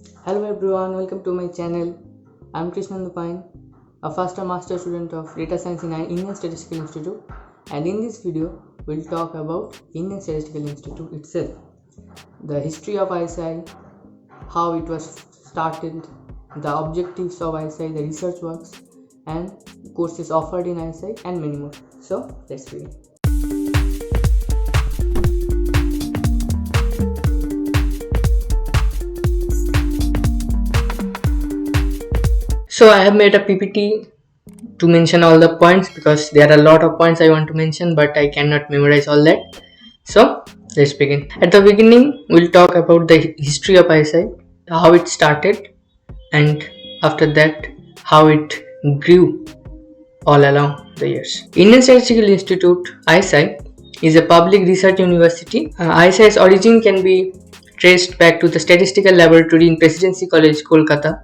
Hello everyone, welcome to my channel. I'm Krishnan Dupine, a first master student of Data Science in Indian Statistical Institute, and in this video, we'll talk about Indian Statistical Institute itself, the history of ISI, how it was started, the objectives of ISI, the research works, and courses offered in ISI, and many more. So, let's begin. So I have made a PPT to mention all the points because there are a lot of points I want to mention, but I cannot memorize all that. So let's begin. At the beginning, we'll talk about the history of ISI, how it started, and after that, how it grew all along the years. Indian Statistical Institute, ISI, is a public research university. ISI's origin can be traced back to the Statistical Laboratory in Presidency College, Kolkata,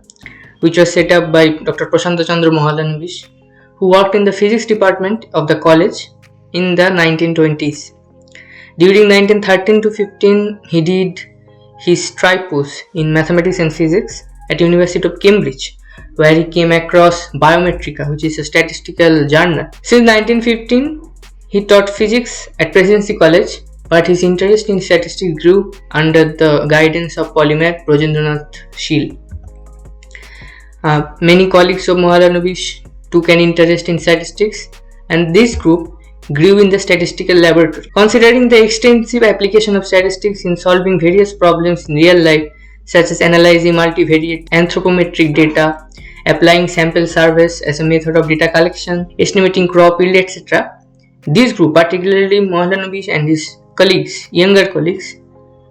which was set up by Dr. Prashanta Chandra Mahalanobis, who worked in the physics department of the college in the 1920s. During 1913 to 15, he did his tripos in mathematics and physics at University of Cambridge, where he came across Biometrica, which is a statistical journal. Since 1915, he taught physics at Presidency College, but his interest in statistics grew under the guidance of Polymath Brojendranath Sheel. Many colleagues of Mahalanobis took an interest in statistics, and this group grew in the statistical laboratory. Considering the extensive application of statistics in solving various problems in real life, such as analyzing multivariate anthropometric data, applying sample surveys as a method of data collection, estimating crop yield, etc., this group, particularly Mahalanobis and his colleagues, younger colleagues,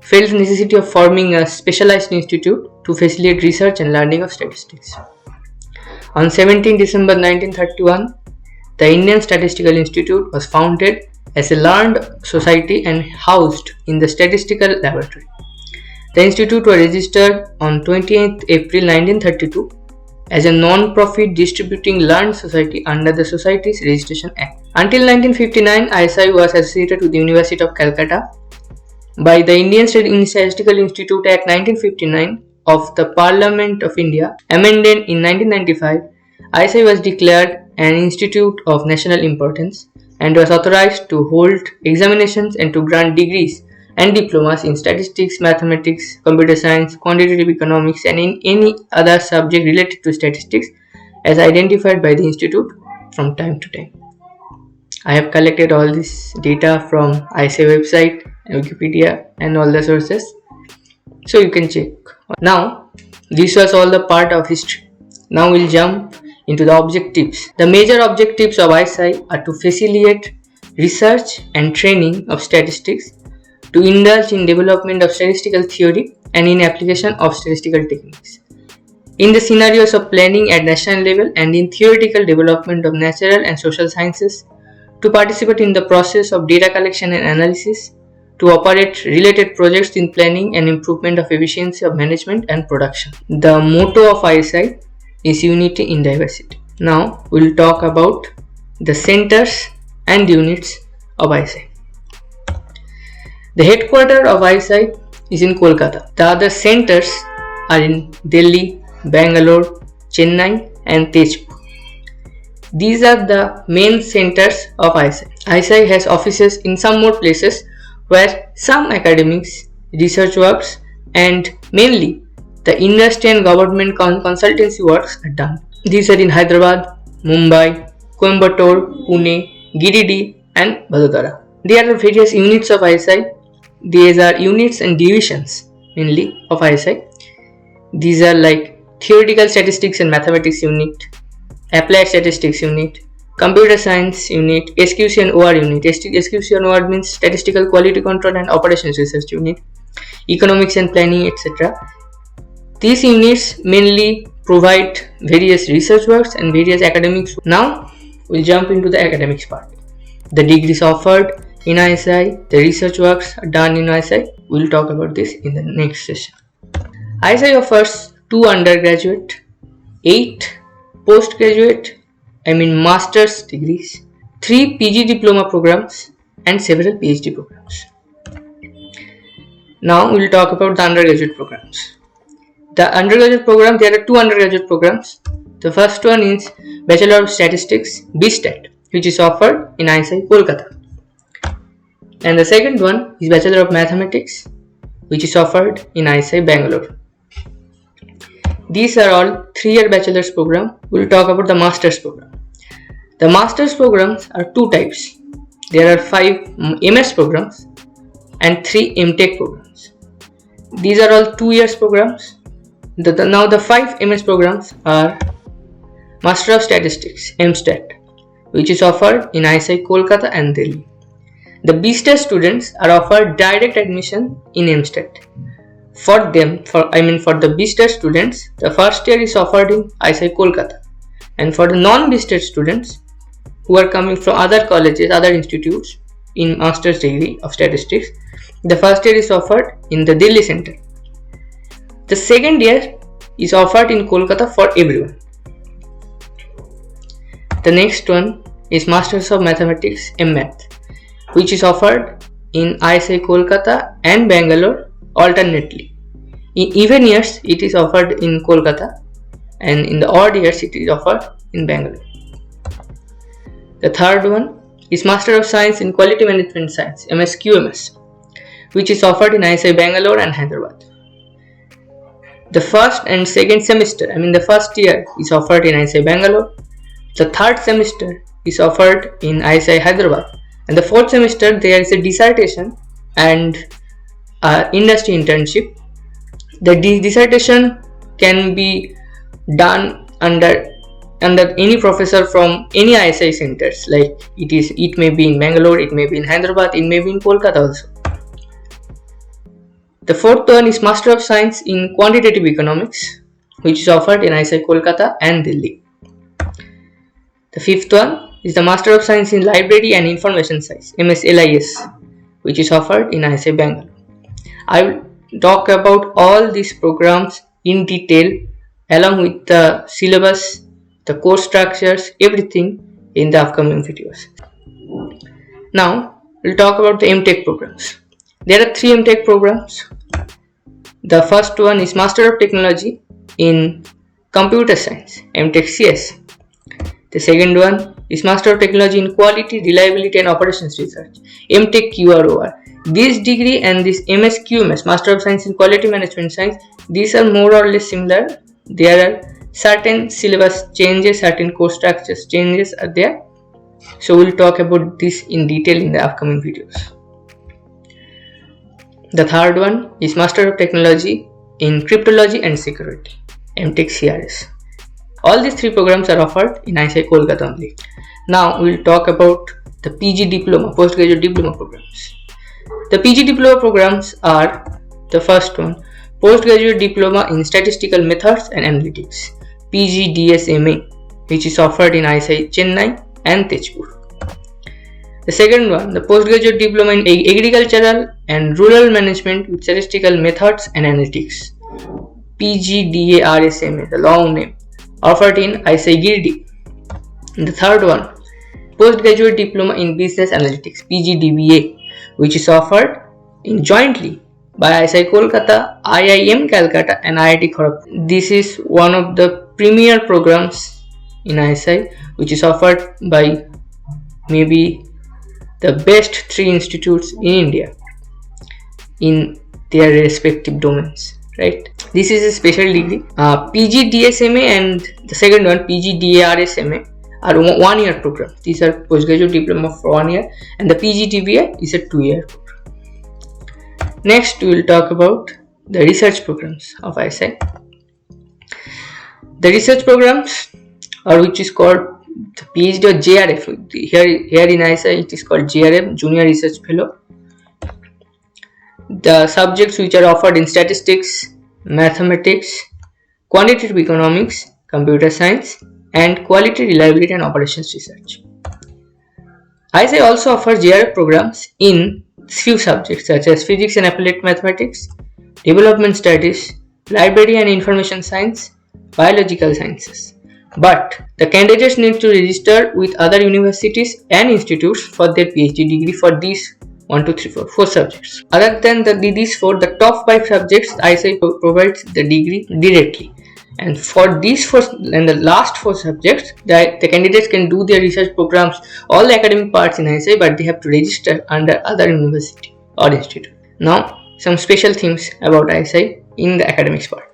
felt the necessity of forming a specialized institute to facilitate research and learning of statistics. On 17 December 1931, the Indian Statistical Institute was founded as a learned society and housed in the Statistical Laboratory. The institute was registered on 28 April 1932 as a non-profit distributing learned society under the Societies Registration Act. Until 1959, ISI was associated with the University of Calcutta. By the Indian Statistical Institute Act 1959 of the Parliament of India, amended in 1995, ISI was declared an institute of national importance and was authorized to hold examinations and to grant degrees and diplomas in statistics, mathematics, computer science, quantitative economics, and in any other subject related to statistics as identified by the institute from time to time. I have collected all this data from ISI website, Wikipedia, and all the sources, so you can check. Now, this was all the part of history. Now we'll jump into the objectives. The major objectives of ISI are to facilitate research and training of statistics, to indulge in development of statistical theory and in application of statistical techniques, in the scenarios of planning at national level and in theoretical development of natural and social sciences, to participate in the process of data collection and analysis, to operate related projects in planning and improvement of efficiency of management and production. The motto of ISI is unity in diversity. Now we'll talk about the centers and units of ISI. The headquarters of ISI is in Kolkata. The other centers are in Delhi, Bangalore, Chennai, and Tezpur. These are the main centers of ISI. ISI has offices in some more places where some academics, research works, and mainly the industry and government consultancy works are done. These are in Hyderabad, Mumbai, Coimbatore, Pune, Giridih, and Vadodara. There are various units of ISI. These are units and divisions mainly of ISI. These are like Theoretical Statistics and Mathematics Unit, Applied Statistics Unit, Computer Science Unit, SQC and OR Unit. SQC and OR means Statistical Quality Control and Operations Research Unit, Economics and Planning, etc. These units mainly provide various research works and various academics. Now we'll jump into the academics part. The degrees offered in ISI, the research works done in ISI. We'll talk about this in the next session. ISI offers 2 undergraduate, 8 postgraduate, master's degrees, 3 PG diploma programs, and several PhD programs. Now we'll talk about the undergraduate programs. The undergraduate program, there are two undergraduate programs. The first one is Bachelor of Statistics, BStat, which is offered in ISI Kolkata. And the second one is Bachelor of Mathematics, which is offered in ISI Bangalore. These are all 3-year bachelor's program. We'll talk about the master's program. The master's programs are two types. There are 5 MS programs and 3 MTech programs. These are all 2 years programs. Now the 5 MS programs are Master of Statistics, MStat, which is offered in ISI Kolkata and Delhi. The BStat students are offered direct admission in MStat. For the BStat students, the first year is offered in ISI Kolkata, and for the non-BStat students who are coming from other colleges, other institutes in master's degree of statistics, the first year is offered in the Delhi center. The second year is offered in Kolkata for everyone. The next one is Masters of Mathematics, MMath, which is offered in ISI Kolkata and Bangalore alternately. In even years, it is offered in Kolkata, and in the odd years, it is offered in Bangalore. The third one is Master of Science in Quality Management Science, MSQMS, which is offered in ISI Bangalore and Hyderabad. The first and second semester, the first year, is offered in ISI Bangalore. The third semester is offered in ISI Hyderabad, and the fourth semester there is a dissertation and industry internship. The dissertation can be done under any professor from any ISI centers. Like it may be in Bangalore, it may be in Hyderabad, it may be in Kolkata also. The fourth one is Master of Science in Quantitative Economics, which is offered in ISI Kolkata and Delhi. The fifth one is the Master of Science in Library and Information Science, MSLIS, which is offered in ISI Bangalore. I will talk about all these programs in detail along with the syllabus, the course structures, everything in the upcoming videos. Now we'll talk about the MTech programs. There are 3 MTech programs. The first one is Master of Technology in Computer Science, MTech CS. The second one is Master of Technology in Quality, Reliability and Operations Research, MTech QROR. This degree and this MSQMS, Master of Science in Quality Management Science, these are more or less similar. There are certain syllabus changes, certain course structures changes are there. So we'll talk about this in detail in the upcoming videos. The third one is Master of Technology in Cryptology and Security, MTech CRS. All these 3 programs are offered in ISI Kolkata only. Now we'll talk about the PG Diploma, Postgraduate Diploma programs. The PG Diploma programs are the first one, Postgraduate Diploma in Statistical Methods and Analytics, PGDSMA, which is offered in ISI Chennai and Tezpur. The second one, the Postgraduate Diploma in Agricultural and Rural Management with Statistical Methods and Analytics, PGDARSMA, the long name, offered in ISI Girdi. And the third one, Postgraduate Diploma in Business Analytics, PGDBA, which is offered jointly by ISI Kolkata, IIM Calcutta and IIT Kharagpur. This is one of the premier programs in ISI, which is offered by maybe the best 3 institutes in India in their respective domains, right? This is a special degree. PGDSMA and the second one, PGDARSMA, are 1-year program. These are postgraduate diploma for 1 year, and the PGDBA is a 2-year program. Next, we will talk about the research programs of ISI. The research programs, or which is called the PhD or JRF. Here in ISI, it is called JRF, Junior Research Fellow. The subjects which are offered in statistics, mathematics, quantitative economics, computer science, and quality, reliability and operations research. ISI also offers JRF programs in few subjects such as physics and applied mathematics, development studies, library and information science, biological sciences. But the candidates need to register with other universities and institutes for their PhD degree for these 1, 2, 3, 4, 4 subjects. Other than these 4, the top 5 subjects ISI provides the degree directly. And for these 4 and the last 4 subjects, the candidates can do their research programs, all the academic parts in ISI, but they have to register under other university or institute. Now, some special things about ISI in the academics part.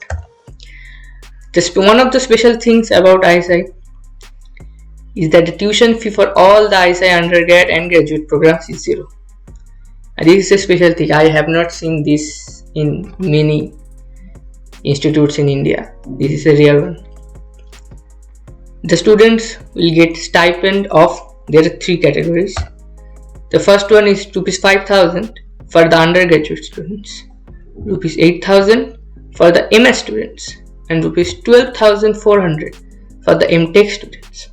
One of the special things about ISI is that the tuition fee for all the ISI undergrad and graduate programs is 0. And this is a special thing. I have not seen this in many institutes in India. This is a rare one. The students will get stipend of, there are 3 categories. The first one is rupees 5,000 for the undergraduate students, rupees 8,000 for the MS students, and rupees 12,400 for the MTech students.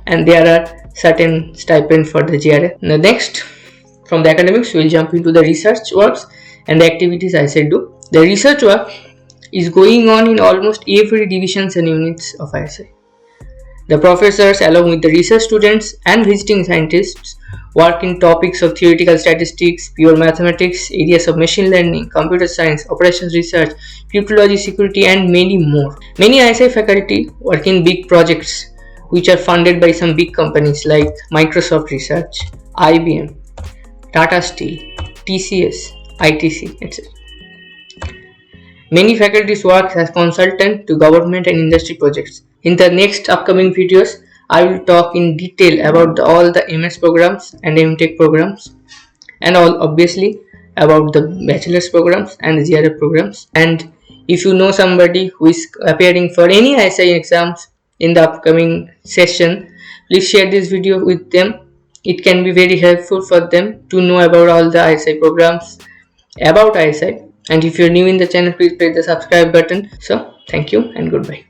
And there are certain stipends for the GRF. Now next, from the academics, we will jump into the research works and the activities ISI do. The research work is going on in almost every divisions and units of ISI. The professors, along with the research students and visiting scientists, work in topics of theoretical statistics, pure mathematics, areas of machine learning, computer science, operations research, cryptology, security, and many more. Many ISI faculty work in big projects which are funded by some big companies like Microsoft Research, IBM, Tata Steel, TCS, ITC, etc. Many faculties work as consultant to government and industry projects. In the next upcoming videos, I will talk in detail about all the MS programs and MTech programs, and obviously about the bachelor's programs and the GRF programs. And if you know somebody who is appearing for any ISI exams in the upcoming session, please share this video with them. It can be very helpful for them to know about all the ISI programs, about ISI. And if you're new in the channel, please press the subscribe button. So thank you and goodbye.